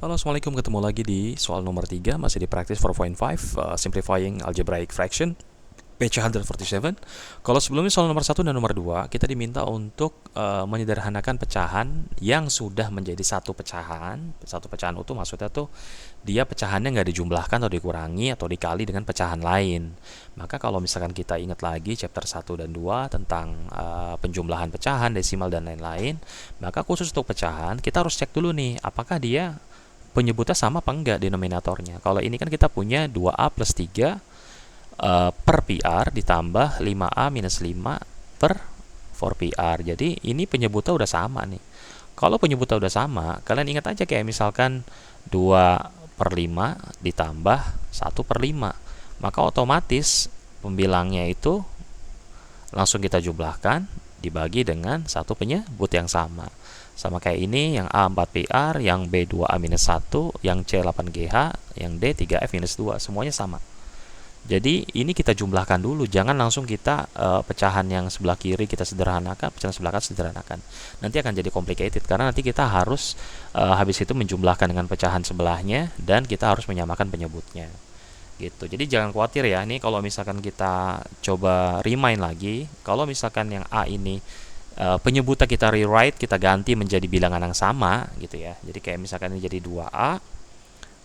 Halo, Assalamualaikum. Ketemu lagi di soal nomor 3, masih di practice 4.5, Simplifying Algebraic Fraction, page 147. Kalau sebelumnya soal nomor 1 dan nomor 2, kita diminta untuk menyederhanakan pecahan yang sudah menjadi satu pecahan. Satu pecahan utuh maksudnya tuh dia pecahannya nggak dijumlahkan atau dikurangi atau dikali dengan pecahan lain. Maka kalau misalkan kita ingat lagi chapter 1 dan 2 tentang penjumlahan pecahan, desimal dan lain-lain, maka khusus untuk pecahan kita harus cek dulu nih apakah dia penyebutnya sama apa enggak denominatornya. Kalau ini kan kita punya 2A plus 3 per PR ditambah 5A minus 5 per 4PR. Jadi ini penyebutnya udah sama nih. Kalau penyebutnya udah sama, kalian ingat aja kayak misalkan 2 per 5 ditambah 1 per 5. Maka otomatis pembilangnya itu langsung kita jumlahkan dibagi dengan satu penyebut yang sama. Sama kayak ini, yang A 4PR, yang B 2A-1, yang C 8GH, yang D 3F-2, semuanya sama. Jadi ini kita jumlahkan dulu, jangan langsung kita pecahan yang sebelah kiri kita sederhanakan, pecahan sebelah kanan sederhanakan. Nanti akan jadi complicated karena nanti kita harus habis itu menjumlahkan dengan pecahan sebelahnya dan kita harus menyamakan penyebutnya. Gitu. Jadi jangan khawatir ya, ini kalau misalkan kita coba remind lagi, kalau misalkan yang A ini penyebutnya kita rewrite, kita ganti menjadi bilangan yang sama gitu ya. Jadi kayak misalkan ini jadi 2A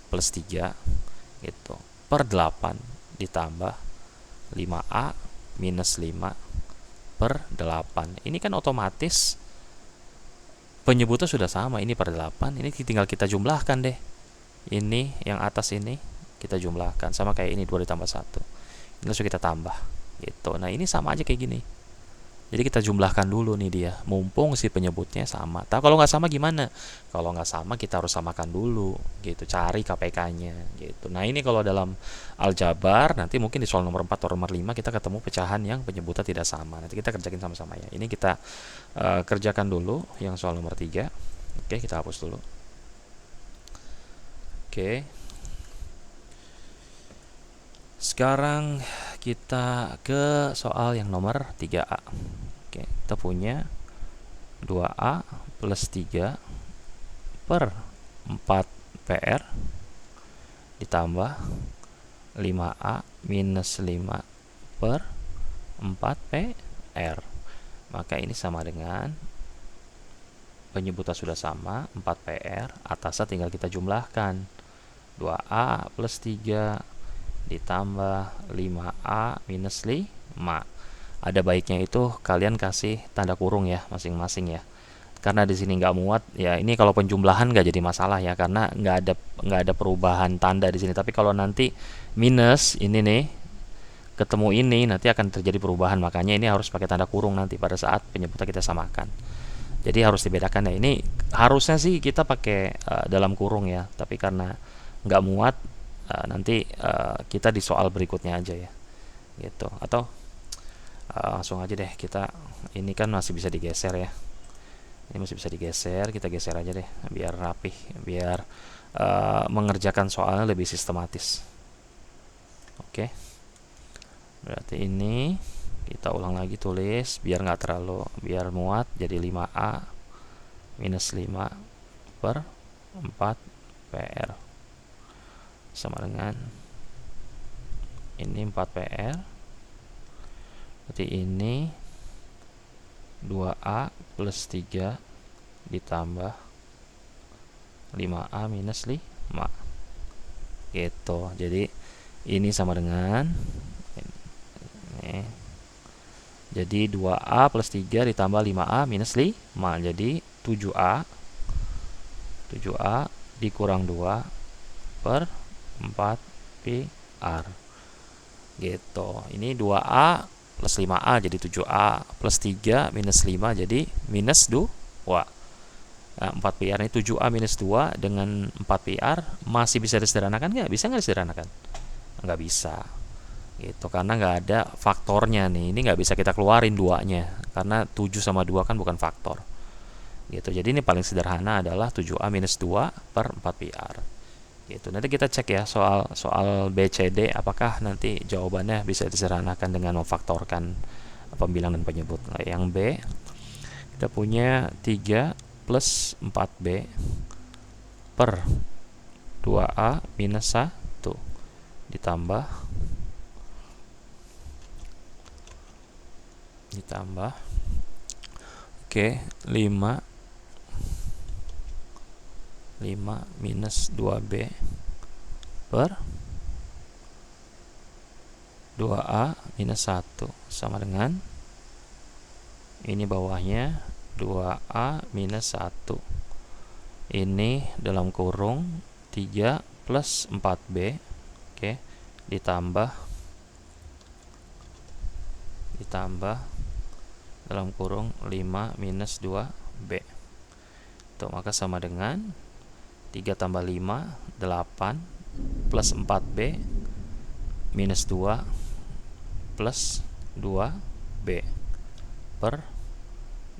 plus 3 gitu per 8 ditambah 5A minus 5 per 8. Ini kan otomatis penyebutnya sudah sama, ini per 8, ini tinggal kita jumlahkan deh. Ini yang atas ini kita jumlahkan sama kayak ini 2 ditambah 1. Ini langsung kita tambah gitu. Nah, ini sama aja kayak gini. Jadi kita jumlahkan dulu nih dia, mumpung si penyebutnya sama. Tapi kalau nggak sama gimana? Kalau nggak sama kita harus samakan dulu, gitu. Cari KPK-nya, gitu. Nah ini kalau dalam aljabar, nanti mungkin di soal nomor 4 atau nomor 5 kita ketemu pecahan yang penyebutnya tidak sama. Nanti kita kerjakin sama-sama ya. Ini kita kerjakan dulu yang soal nomor 3. Oke, kita hapus dulu. Oke. Sekarang kita ke soal yang nomor 3A. Oke, kita punya 2A plus 3 per 4 PR ditambah 5A minus 5 per 4 PR. Maka ini sama dengan penyebutnya sudah sama, 4 PR, atasnya tinggal kita jumlahkan. 2A plus 3 ditambah 5A minus 5. Ada baiknya itu kalian kasih tanda kurung ya masing-masing ya. Karena di sini nggak muat ya, ini kalau penjumlahan nggak jadi masalah ya karena nggak ada perubahan tanda di sini. Tapi kalau nanti minus ini nih ketemu ini nanti akan terjadi perubahan, makanya ini harus pakai tanda kurung nanti pada saat penyebutnya kita samakan. Jadi harus dibedakan ya. Ini harusnya sih kita pakai dalam kurung ya, tapi karena nggak muat nanti kita di soal berikutnya aja ya gitu. Atau langsung aja deh, kita ini kan masih bisa digeser ya, ini masih bisa digeser, kita geser aja deh biar rapih, biar mengerjakan soalnya lebih sistematis. Oke, berarti ini kita ulang lagi tulis biar nggak terlalu, biar muat, jadi 5A minus 5 per 4 PR sama dengan ini 4 PR. Berarti ini 2A plus 3 ditambah 5A minus 5 gitu. Jadi ini sama dengan ini. Jadi 2A plus 3 ditambah 5A minus 5, jadi 7A dikurang 2 per 4 PR gitu. Ini 2A plus 5A jadi 7A plus 3 minus 5 jadi minus 2. Nah, 4 PR ini 7A minus 2 dengan 4 PR masih bisa disederhanakan nggak? Bisa nggak disederhanakan? Nggak bisa gitu, karena nggak ada faktornya nih. Ini nggak bisa kita keluarin 2-nya karena 7 sama 2 kan bukan faktor gitu. Jadi ini paling sederhana adalah 7A minus 2 per 4 PR gitu. Nanti kita cek ya soal BCD apakah nanti jawabannya bisa disederhanakan dengan memfaktorkan pembilang dan penyebut. Nah, yang B kita punya 3 plus 4B per 2A minus 1 ditambah 5 minus 2B per 2A minus 1 sama dengan ini bawahnya 2A minus 1 ini dalam kurung 3 plus 4B, oke, ditambah dalam kurung 5 minus 2B. Tuh, maka sama dengan 3 tambah 5 8 plus 4B minus 2 plus 2B per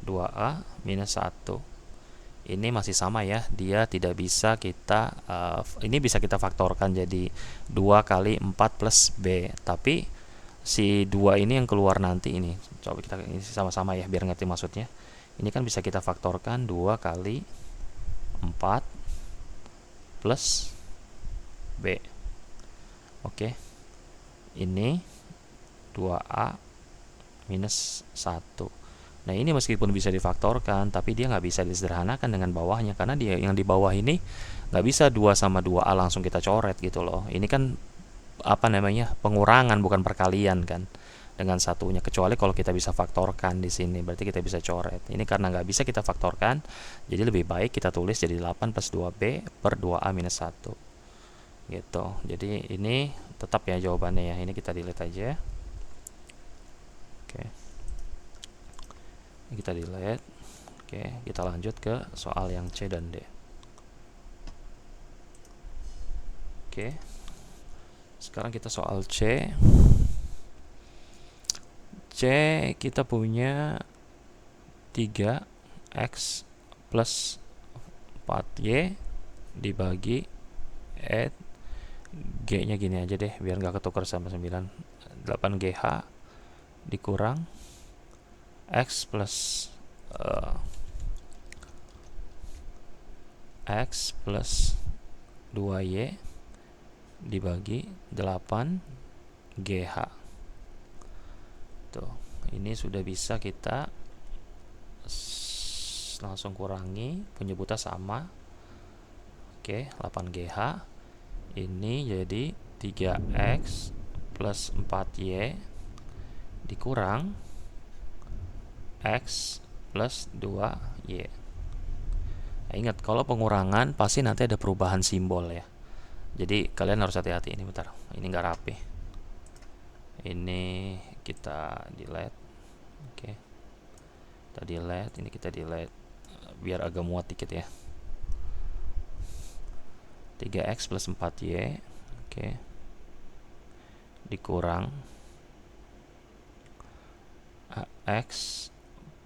2A minus 1. Ini masih sama ya, dia tidak bisa kita ini bisa kita faktorkan jadi 2 kali 4 plus B, tapi si 2 ini yang keluar nanti ini, coba kita ini sama-sama ya biar ngerti maksudnya. Ini kan bisa kita faktorkan 2 kali 4 plus B. Oke, ini 2A minus 1. Nah, ini meskipun bisa difaktorkan, tapi dia nggak bisa disederhanakan dengan bawahnya, karena dia yang di bawah ini nggak bisa 2 sama 2A langsung kita coret gitu loh. Ini kan apa namanya, pengurangan bukan perkalian kan dengan satunya, kecuali kalau kita bisa faktorkan di sini, berarti kita bisa coret. Ini karena nggak bisa kita faktorkan, jadi lebih baik kita tulis jadi 8 plus 2B per 2A minus 1 gitu. Jadi ini tetap ya jawabannya ya, ini kita delete aja. Oke, ini kita delete. Oke, kita lanjut ke soal yang C dan D. Oke, sekarang kita soal C. Kita punya 3x plus 4y dibagi G nya gini aja deh biar nggak ketukar sama 9, 8GH dikurang x plus 2y dibagi 8GH. Tuh, ini sudah bisa kita langsung kurangi, penyebutnya sama. Oke, 8GH ini jadi 3x plus 4y dikurang x plus 2y. Nah, ingat, kalau pengurangan pasti nanti ada perubahan simbol ya, jadi kalian harus hati-hati. Ini bentar, ini nggak rapi, ini kita delete. Oke, kita delete, ini kita delete biar agak muat dikit ya. 3x plus 4y, oke, dikurang x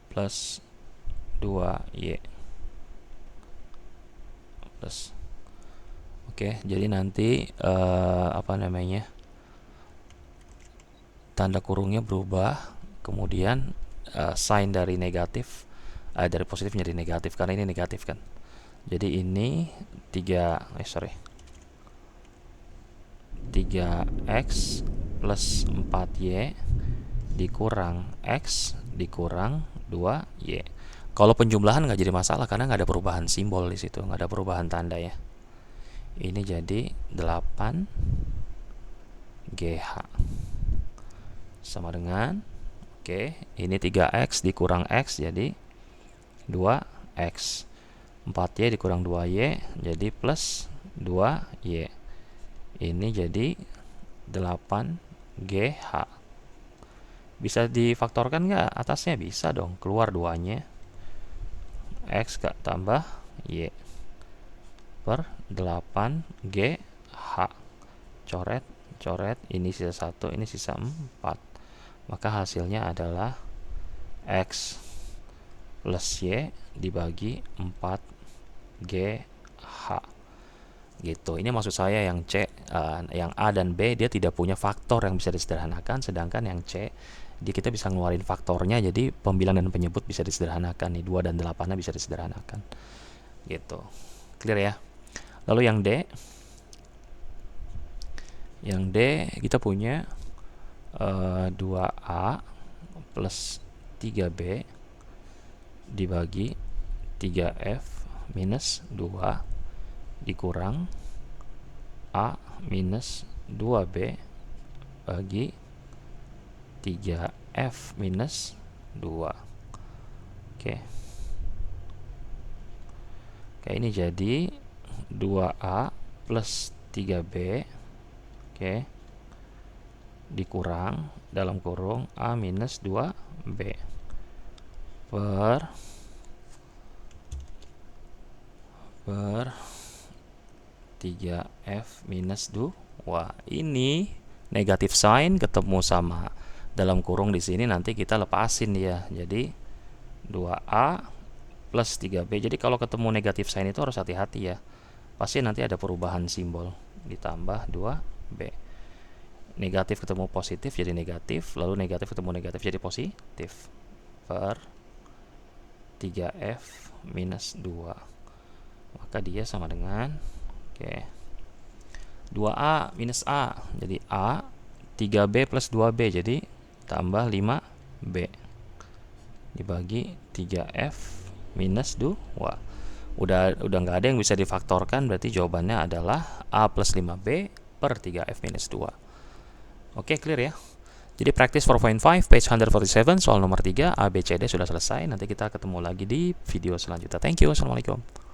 plus 2y plus. Oke, jadi nanti apa namanya, tanda kurungnya berubah, kemudian sign dari negatif dari positif menjadi negatif karena ini negatif kan. Jadi ini 3x plus 4y dikurang x dikurang 2y. Kalau penjumlahan nggak jadi masalah karena nggak ada perubahan simbol di situ, nggak ada perubahan tanda ya. Ini jadi 8GH sama dengan, oke, ini 3x dikurang x jadi 2x, 4y dikurang 2y jadi plus 2y. Ini jadi 8GH. Bisa difaktorkan nggak atasnya? Bisa dong, keluar 2-nya, x gak tambah y per 8GH. Coret, ini sisa 1, ini sisa 4. Maka hasilnya adalah x plus y dibagi 4GH gitu. Ini maksud saya yang C, yang A dan B dia tidak punya faktor yang bisa disederhanakan, sedangkan yang C dia kita bisa ngeluarin faktornya, jadi pembilang dan penyebut bisa disederhanakan nih, 2 dan 8-nya bisa disederhanakan gitu. Clear ya? Lalu yang D, Yang D kita punya 2A plus 3B dibagi 3F minus 2 dikurang A minus 2B bagi 3F minus 2. Oke. Oke, ini jadi 2A plus 3B, oke, dikurang dalam kurung A minus 2B per 3F minus 2. Ini negatif sign ketemu sama dalam kurung di sini, nanti kita lepasin ya. Jadi 2A plus 3B. Jadi kalau ketemu negatif sign itu harus hati-hati ya. Pasti nanti ada perubahan simbol. Ditambah 2B. Negatif ketemu positif jadi negatif, lalu negatif ketemu negatif jadi positif. Per 3F minus 2. Maka dia sama dengan 2A minus A. Jadi A 3B plus 2B, jadi tambah 5B dibagi 3F minus 2. Udah nggak ada yang bisa difaktorkan, berarti jawabannya adalah A plus 5B per 3F minus 2. Oke, clear ya. Jadi practice 4.5 page 147 soal nomor 3 A, B, C, D sudah selesai. Nanti kita ketemu lagi di video selanjutnya. Thank you. Assalamualaikum.